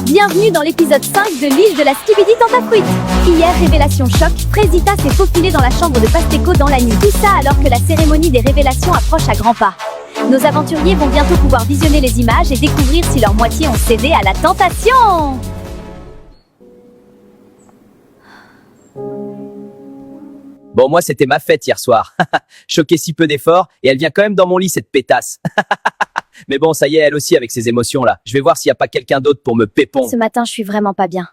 Bienvenue dans l'épisode 5 de l'île de la Skibidi Tentafruit. Hier, révélation choc, Frésita s'est faufilée dans la chambre de Pasteco dans la nuit. Tout ça alors que la cérémonie des révélations approche à grands pas. Nos aventuriers vont bientôt pouvoir visionner les images et découvrir si leur moitié ont cédé à la tentation. Bon, moi, c'était ma fête hier soir. Choqué si peu d'efforts, et elle vient quand même dans mon lit, cette pétasse. Mais bon, ça y est, elle aussi, avec ses émotions-là. Je vais voir s'il n'y a pas quelqu'un d'autre pour me pépon. Ce matin, je suis vraiment pas bien.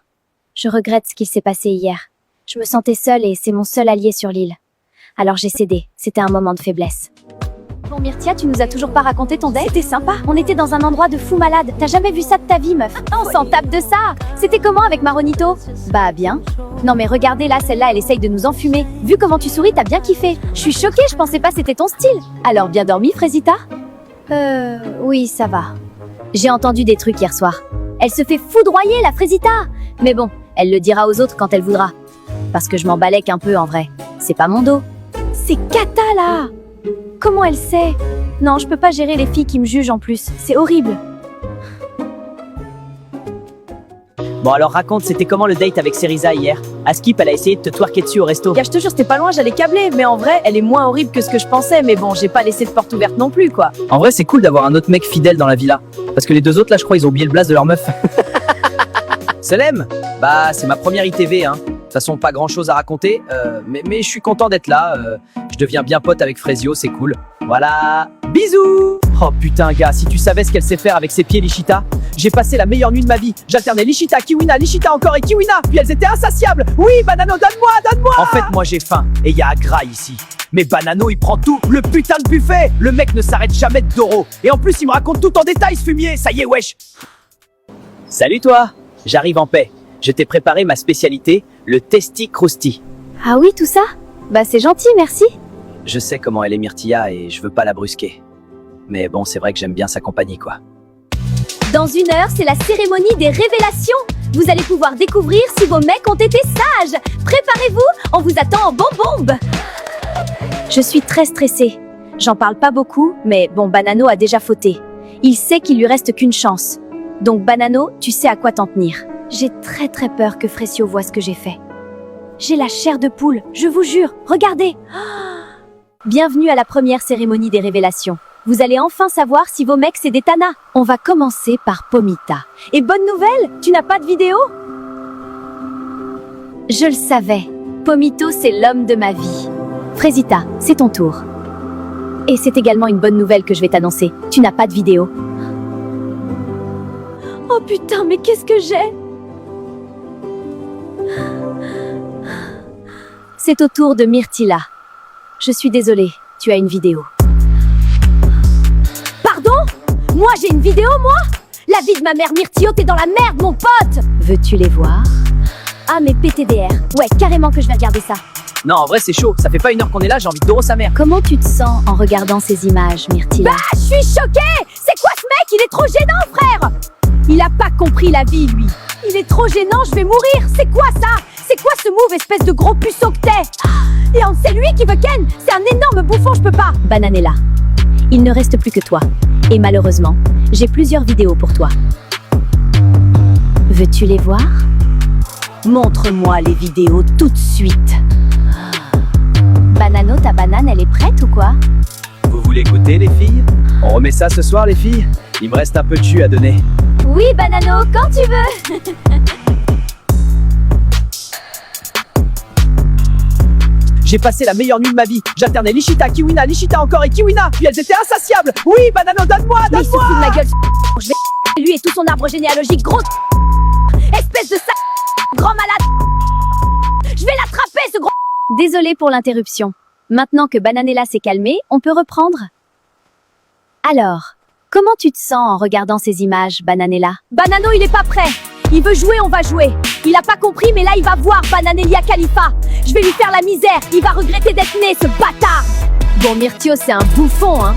Je regrette ce qu'il s'est passé hier. Je me sentais seule et c'est mon seul allié sur l'île. Alors j'ai cédé. C'était un moment de faiblesse. Bon, Myrtia, tu nous as toujours pas raconté ton date? C'était sympa. On était dans un endroit de fou malade. T'as jamais vu ça de ta vie, meuf? On s'en tape de ça. C'était comment avec Maronito? Bah, bien. Non mais regardez là, celle-là, elle essaye de nous enfumer. Vu comment tu souris, t'as bien kiffé. Je suis choquée, je pensais pas c'était ton style. Alors, bien dormi, Frésita? Oui, ça va. J'ai entendu des trucs hier soir. Elle se fait foudroyer, la Frésita. Mais bon, elle le dira aux autres quand elle voudra. Parce que je m'en balèque un peu en vrai. C'est pas mon dos. C'est Kata là. Comment elle sait? Non, je peux pas gérer les filles qui me jugent en plus. C'est horrible. Bon, alors raconte, c'était comment le date avec Cerisa hier? Askip, elle a essayé de te twerker dessus au resto. Je te jure, c'était pas loin, j'allais câbler. Mais en vrai, elle est moins horrible que ce que je pensais. Mais bon, j'ai pas laissé de porte ouverte non plus, quoi. En vrai, c'est cool d'avoir un autre mec fidèle dans la villa. Parce que les deux autres, là, je crois, ils ont oublié le blaze de leur meuf. Selem? Bah, c'est ma première ITV, hein. De toute façon, pas grand chose à raconter, mais je suis content d'être là. Je deviens bien pote avec Frésio, c'est cool. Voilà, bisous. Oh putain, gars, si tu savais ce qu'elle sait faire avec ses pieds, Lichita. J'ai passé la meilleure nuit de ma vie. J'alternais Lichita, Kiwina, Lichita encore et Kiwina. Puis elles étaient insatiables. Oui, Banano, donne-moi, donne-moi. En fait, moi j'ai faim et il y a Agra ici. Mais Banano, il prend tout, le putain de buffet. Le mec ne s'arrête jamais de Doro. Et en plus, il me raconte tout en détail, ce fumier. Ça y est, wesh. Salut toi, j'arrive en paix. Je t'ai préparé ma spécialité, le Testi Crousti. Ah oui, tout ça? Bah c'est gentil, merci. Je sais comment elle est Myrtilla et je veux pas la brusquer. Mais bon, c'est vrai que j'aime bien sa compagnie, quoi. Dans une heure, c'est la cérémonie des révélations. Vous allez pouvoir découvrir si vos mecs ont été sages. Préparez-vous, on vous attend en bombe. Je suis très stressée. J'en parle pas beaucoup, mais bon, Banano a déjà fauté. Il sait qu'il lui reste qu'une chance. Donc Banano, tu sais à quoi t'en tenir. J'ai très peur que Frésio voie ce que j'ai fait. J'ai la chair de poule, je vous jure, regardez. Bienvenue à la première cérémonie des révélations. Vous allez enfin savoir si vos mecs c'est des tanas. On va commencer par Pomita. Et bonne nouvelle, tu n'as pas de vidéo? Je le savais. Pomito, c'est l'homme de ma vie. Frésita, c'est ton tour. Et c'est également une bonne nouvelle que je vais t'annoncer. Tu n'as pas de vidéo. Oh putain, mais qu'est-ce que j'ai? C'est au tour de Myrtilla. Je suis désolée, tu as une vidéo. Pardon? Moi j'ai une vidéo, moi? La vie de ma mère Myrtio, t'es dans la merde, mon pote! Veux-tu les voir? Ah, mais PTDR. Ouais, carrément que je vais regarder ça. Non, en vrai, c'est chaud. Ça fait pas une heure qu'on est là, j'ai envie de Doro sa mère. Comment tu te sens en regardant ces images, Myrtilla? Bah, je suis choquée! C'est quoi ce mec? Il est trop gênant, frère! Il a pas compris la vie, lui. Il est trop gênant, je vais mourir. C'est quoi ça? C'est quoi ce move, espèce de gros puceau que t'es? Et c'est lui qui veut Ken. C'est un énorme bouffon, je peux pas. Bananella, il ne reste plus que toi. Et malheureusement, j'ai plusieurs vidéos pour toi. Veux-tu les voir? Montre-moi les vidéos tout de suite. Banano, ta banane, elle est prête ou quoi? Vous voulez goûter, les filles? On remet ça ce soir, les filles? Il me reste un peu de jus à donner. Oui, Banano, quand tu veux. J'ai passé la meilleure nuit de ma vie. J'alternais Lichita, Kiwina, Lichita encore et Kiwina. Puis elles étaient insatiables. Oui, Banano, donne-moi, Mais il se donne-moi. fout de ma gueule. Je vais lui et tout son arbre généalogique, gros. Espèce de grand malade. Je vais l'attraper, ce gros. Désolée pour l'interruption. Maintenant que Bananella s'est calmée, on peut reprendre? Alors, comment tu te sens en regardant ces images, Bananella? Banano, il est pas prêt. Il veut jouer, on va jouer. Il a pas compris, mais là, il va voir Bananelia Khalifa. Je vais lui faire la misère. Il va regretter d'être né, ce bâtard. Bon, Myrtio, c'est un bouffon, hein.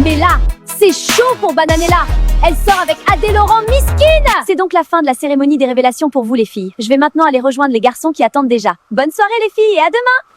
Mais là, c'est chaud pour Bananella. Elle sort avec Adé Laurent Miskine. C'est donc la fin de la cérémonie des révélations pour vous, les filles. Je vais maintenant aller rejoindre les garçons qui attendent déjà. Bonne soirée, les filles, et à demain.